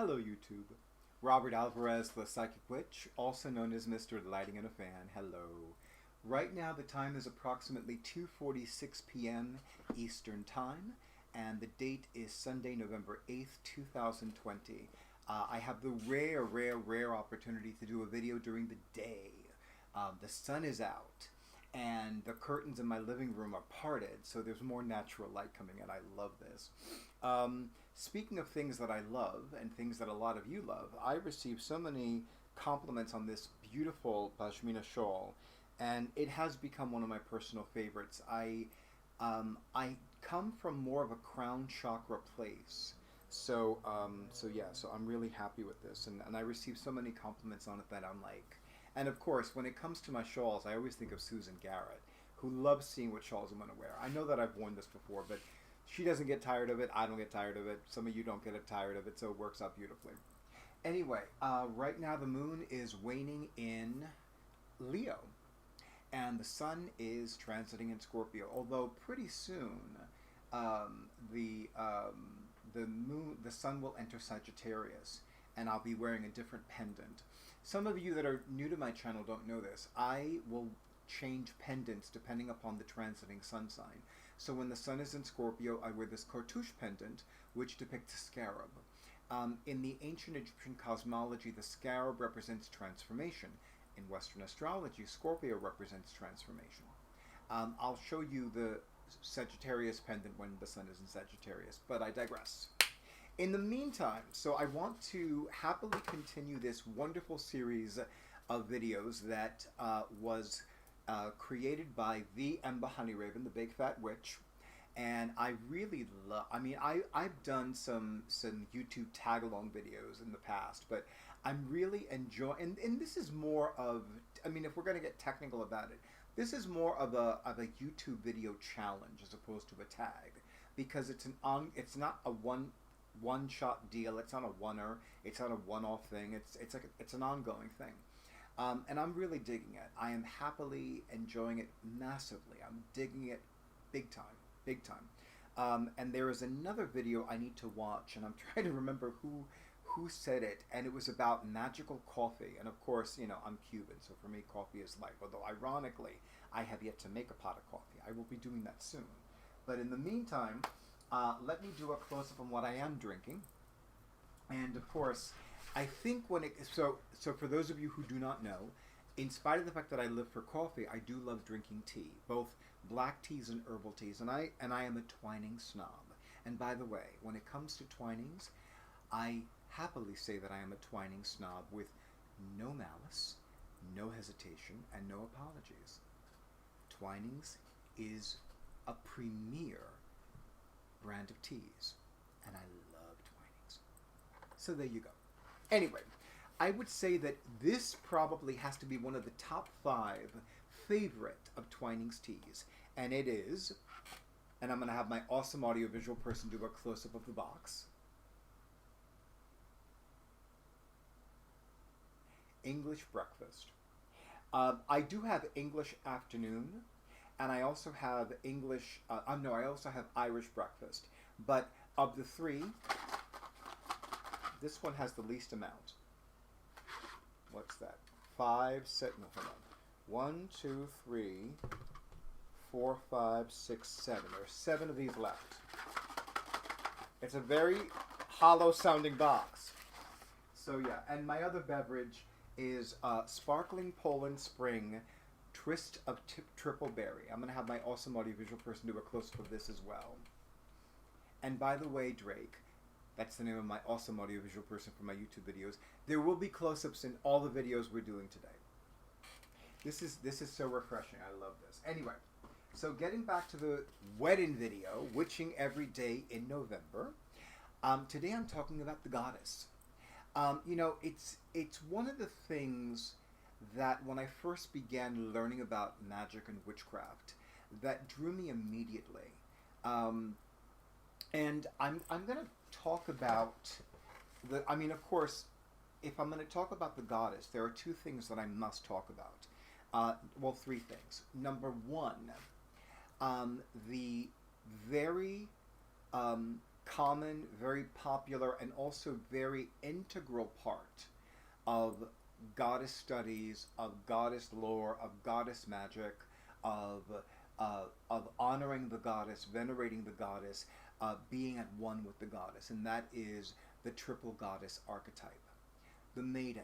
Hello, YouTube. Robert Alvarez, the Psychic Witch, also known as Mr. Lighting in a Fan. Hello. Right now, the time is approximately 2:46 p.m. Eastern Time, and the date is Sunday, November 8th, 2020. I have the rare opportunity to do a video during the day. The sun is out, and the curtains in my living room are parted, so there's more natural light coming in. I love this. Speaking of things that I love and things that a lot of you love, I received so many compliments on this beautiful pashmina shawl, and it has become one of my personal favorites. I come from more of a crown chakra place, so I'm really happy with this, and I received so many compliments on it that I'm like, and of course, when it comes to my shawls, I always think of Susan Garrett, who loves seeing what shawls I'm going to wear. I know that I've worn this before, but she doesn't get tired of it. I don't get tired of it. Some of you don't get tired of it, so it works out beautifully. Anyway, right now the moon is waning in Leo, and the sun is transiting in Scorpio. Although pretty soon, the sun will enter Sagittarius, and I'll be wearing a different pendant. Some of you that are new to my channel don't know this. I will change pendants depending upon the transiting sun sign. So when the sun is in Scorpio, I wear this cartouche pendant, which depicts a scarab. In the ancient Egyptian cosmology, the scarab represents transformation. In Western astrology, Scorpio represents transformation. I'll show you the Sagittarius pendant when the sun is in Sagittarius, but I digress. In the meantime, so I want to happily continue this wonderful series of videos that was created by the Ember HoneyRaven, the Big Fat Witch, and I really love. I mean, I've done some YouTube tag along videos in the past, but I'm really enjoying. And this is more of. I mean, if we're gonna get technical about it, this is more of a YouTube video challenge as opposed to a tag, because it's not a one shot deal. It's not a oneer. It's not a one-off thing. It's an ongoing thing. And I'm really digging it. I am happily enjoying it massively. I'm digging it big time, big time. And there is another video I need to watch, and I'm trying to remember who said it, and it was about magical coffee. And of course, you know, I'm Cuban, so for me, coffee is life. Although, ironically, I have yet to make a pot of coffee. I will be doing that soon. But in the meantime, let me do a close-up on what I am drinking. And of course, I think so for those of you who do not know, in spite of the fact that I live for coffee, I do love drinking tea, both black teas and herbal teas, and I am a Twinings snob. And by the way, when it comes to Twinings, I happily say that I am a Twinings snob with no malice, no hesitation, and no apologies. Twinings is a premier brand of teas, and I love Twinings. So there you go. Anyway, I would say that this probably has to be one of the top 5 favorite of Twinings teas, and it is, and I'm going to have my awesome audiovisual person do a close-up of the box, English Breakfast. I do have English Afternoon, and I also have I also have Irish Breakfast, but of the 3, this one has the least amount. What's that? 5, 6, no, hold on. 1, 2, 3, 4, 5, 6, 7. There are 7 of these left. It's a very hollow sounding box. So yeah, and my other beverage is Sparkling Poland Spring Twist of Triple Berry. I'm going to have my awesome audiovisual person do a close-up of this as well. And by the way, Drake, that's the name of my awesome audiovisual person for my YouTube videos. There will be close-ups in all the videos we're doing today. This is so refreshing. I love this. Anyway, so getting back to the WEDIN video, Witching Every Day in November. Today I'm talking about the goddess. You know, it's one of the things that when I first began learning about magic and witchcraft that drew me immediately. And I'm going to talk about of course, if I'm going to talk about the goddess, there are 2 things that I must talk about. Well, 3 things. Number 1, the very common, very popular, and also very integral part of goddess studies, of goddess lore, of goddess magic, of honoring the goddess, venerating the goddess, being at one with the goddess, and that is the triple goddess archetype: the maiden,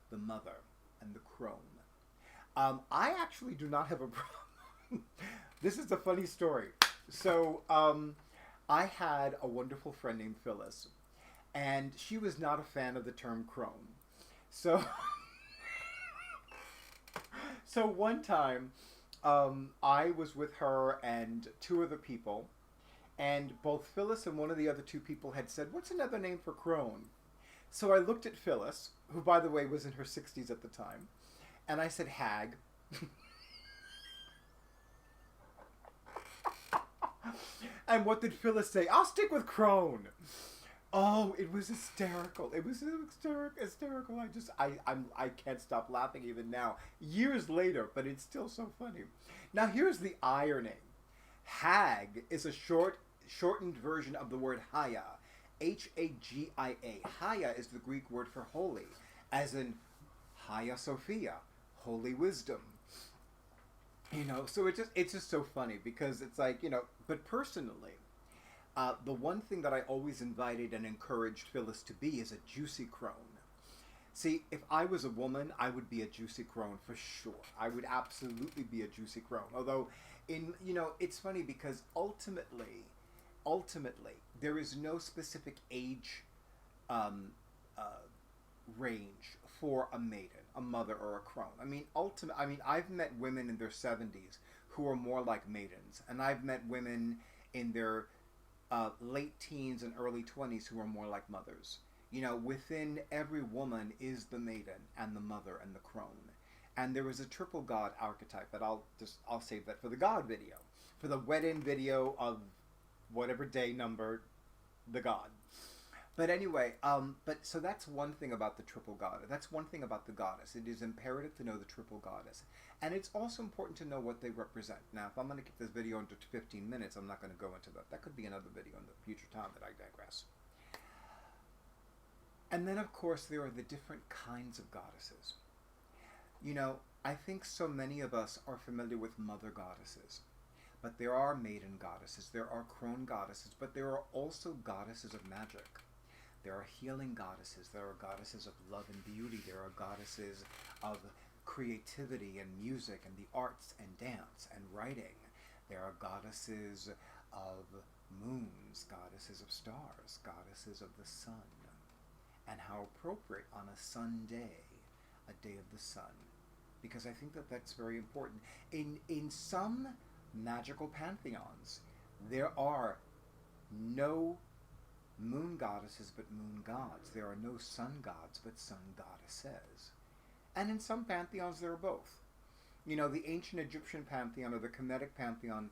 the mother, and the crone. I actually do not have a problem. This is a funny story. So I had a wonderful friend named Phyllis, and she was not a fan of the term crone. So, so one time, I was with her and two other people, and both Phyllis and one of the other two people had said, "What's another name for crone?" So I looked at Phyllis, who, by the way, was in her 60s at the time, and I said, "Hag." And what did Phyllis say? "I'll stick with crone." Oh, it was hysterical. It was hysterical. I can't stop laughing even now, years later, but it's still so funny. Now here's the irony. Hag is a shortened version of the word Haya. Hagia. Haya is the Greek word for holy, as in Hagia Sophia, holy wisdom. You know, so it's just so funny because it's like, you know, but personally, the one thing that I always invited and encouraged Phyllis to be is a juicy crone. See, if I was a woman, I would be a juicy crone for sure. I would absolutely be a juicy crone. Although, it's funny because ultimately, there is no specific age range for a maiden, a mother, or a crone. I mean, I've met women in their 70s who are more like maidens, and I've met women in their late teens and early 20s who are more like mothers. You know, within every woman is the maiden and the mother and the crone. And there is a triple god archetype, but I'll save that for the god video, for the WEDIN video of whatever day number, the god. But anyway, so that's one thing about the triple god. That's one thing about the goddess. It is imperative to know the triple goddess. And it's also important to know what they represent. Now, if I'm going to keep this video under 15 minutes, I'm not going to go into that. That could be another video in the future time, that I digress. And then, of course, there are the different kinds of goddesses. You know, I think so many of us are familiar with mother goddesses. But there are maiden goddesses, there are crone goddesses, but there are also goddesses of magic. There are healing goddesses, there are goddesses of love and beauty, there are goddesses of creativity and music and the arts and dance and writing. There are goddesses of moons, goddesses of stars, goddesses of the sun. And how appropriate on a sun day, a day of the sun. Because I think that that's very important. In some magical pantheons, there are no moon goddesses but moon gods. There are no sun gods but sun goddesses. And in some pantheons there are both. You know, the ancient Egyptian pantheon or the Kemetic pantheon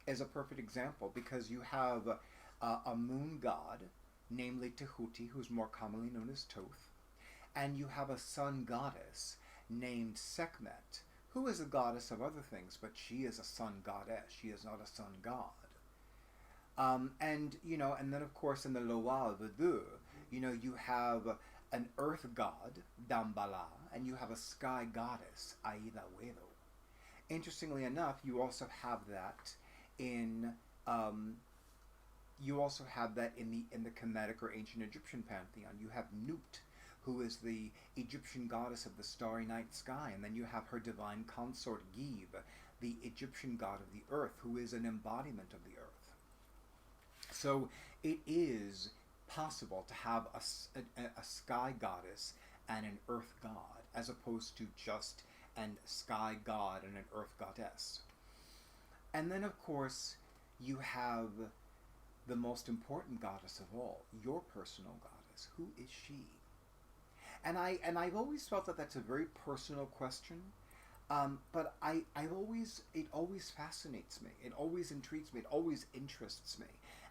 is a perfect example because you have a moon god, namely Tehuti, who's more commonly known as Thoth, and you have a sun goddess named Sekhmet, who is a goddess of other things, but she is a sun goddess. She is not a sun god. And then of course in the Loa Vedu, you have an earth god, Dambala, and you have a sky goddess, Aida Wedo. Interestingly enough, you also have that in the Kemetic or ancient Egyptian pantheon. You have Nut, who is the Egyptian goddess of the starry night sky, and then you have her divine consort Geb, the Egyptian god of the earth, who is an embodiment of the earth. So it is possible to have a sky goddess and an earth god, as opposed to just a sky god and an earth goddess. And then, of course, you have the most important goddess of all, your personal goddess. Who is she? And I've always felt that that's a very personal question, but it always fascinates me. It always intrigues me. It always interests me.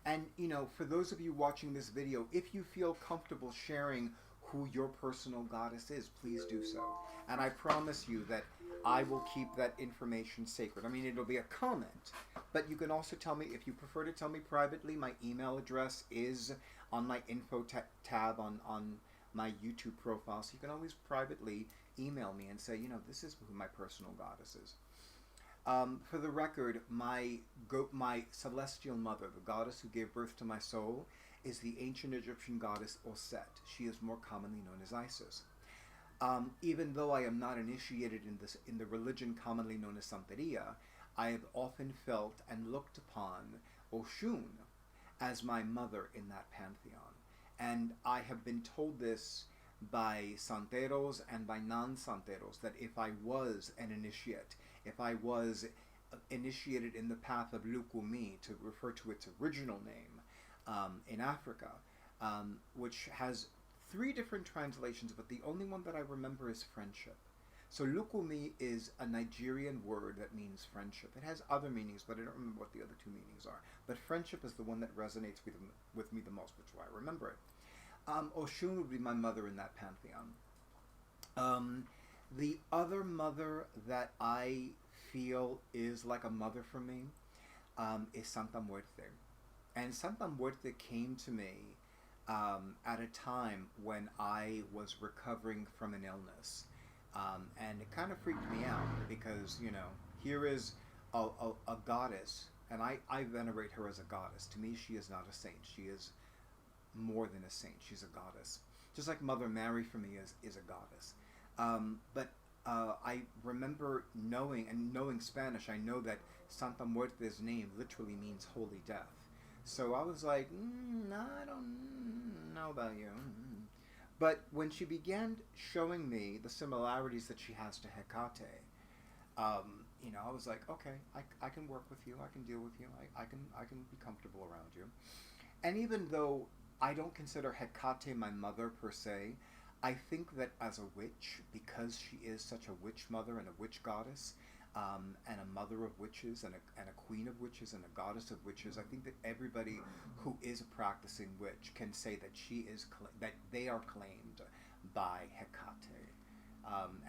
And for those of you watching this video, if you feel comfortable sharing who your personal goddess is, please do so. And I promise you that I will keep that information sacred. I mean, it'll be a comment, but you can also tell me, if you prefer to tell me privately, my email address is on my info tab on my YouTube profile, so you can always privately email me and say, you know, this is who my personal goddess is. For the record, my celestial mother, the goddess who gave birth to my soul, is the ancient Egyptian goddess Osset. She is more commonly known as Isis. Even though I am not initiated in the religion commonly known as Santeria, I have often felt and looked upon Oshun as my mother in that pantheon. And I have been told this by Santeros and by non-Santeros, that if I was an initiate, if I was initiated in the path of Lukumi, to refer to its original name in Africa, which has 3 different translations, but the only one that I remember is friendship. So Lukumi is a Nigerian word that means friendship. It has other meanings, but I don't remember what the other 2 meanings are. But friendship is the one that resonates with me the most, which is why I remember it. Oshun would be my mother in that pantheon. The other mother that I feel is like a mother for me is Santa Muerte. And Santa Muerte came to me at a time when I was recovering from an illness. And it kind of freaked me out because, you know, here is a goddess, and I venerate her as a goddess. To me, she is not a saint. She is more than a saint. She's a goddess. Just like Mother Mary for me is a goddess. But I remember knowing Spanish, I know that Santa Muerte's name literally means holy death. So I was like, I don't know about you. But when she began showing me the similarities that she has to Hecate, you know, I was like, okay, I can work with you, I can deal with you, I can be comfortable around you. And even though I don't consider Hecate my mother per se, I think that as a witch, because she is such a witch mother and a witch goddess, and a mother of witches and a queen of witches and a goddess of witches, I think that everybody who is a practicing witch can say that that they are claimed by Hecate.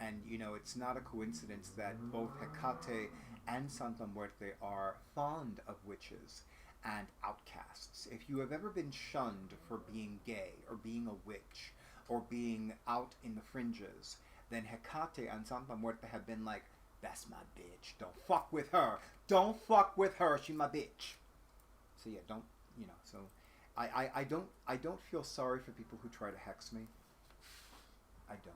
And you know, it's not a coincidence that both Hecate and Santa Muerte are fond of witches and outcasts. If you have ever been shunned for being gay or being a witch or being out in the fringes, then Hecate and Santa Muerte have been like, that's my bitch. Don't fuck with her. Don't fuck with her. She my bitch. So yeah, don't, you know, so I don't feel sorry for people who try to hex me. I don't.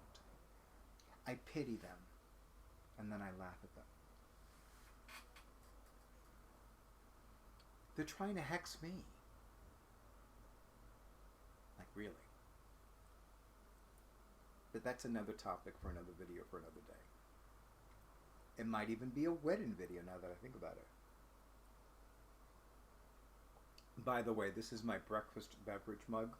I pity them. And then I laugh at them. They're trying to hex me. Like, really. But that's another topic for another video for another day. It might even be a WEDIN video now that I think about it. By the way, this is my breakfast beverage mug.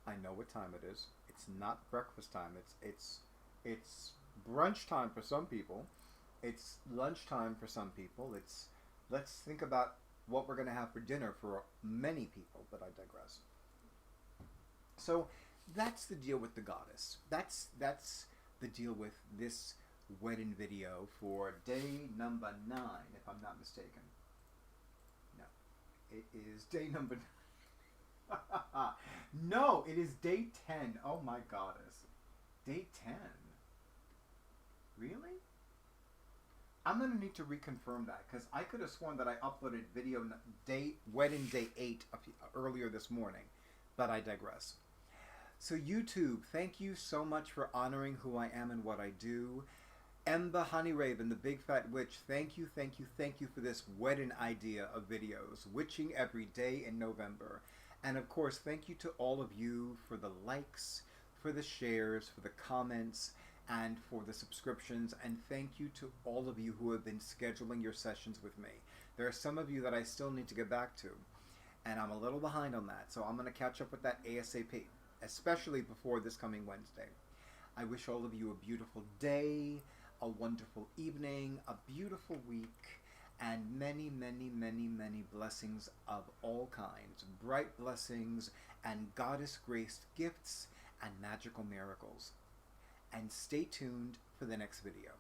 I know what time it is. It's not breakfast time. It's brunch time for some people. It's lunchtime for some people. Let's think about what we're going to have for dinner for many people, but I digress. So that's the deal with the goddess. That's the deal with this WEDIN video for day number 9, if I'm not mistaken. No, it is day number 9. No, it is day 10. Oh my goddess. Day 10. Really? I'm going to need to reconfirm that, because I could have sworn that I uploaded video WEDIN day 8 earlier this morning, but I digress. So YouTube, thank you so much for honoring who I am and what I do. Ember HoneyRaven, the Big Fat Witch, thank you for this WEDIN idea of videos, witching every day in November. And of course, thank you to all of you for the likes, for the shares, for the comments, and for the subscriptions. And thank you to all of you who have been scheduling your sessions with me. There are some of you that I still need to get back to, and I'm a little behind on that, so I'm going to catch up with that ASAP, especially before this coming Wednesday. I wish all of you a beautiful day, a wonderful evening, a beautiful week, and many, many, many, many blessings of all kinds. Bright blessings and goddess-graced gifts and magical miracles. And stay tuned for the next video.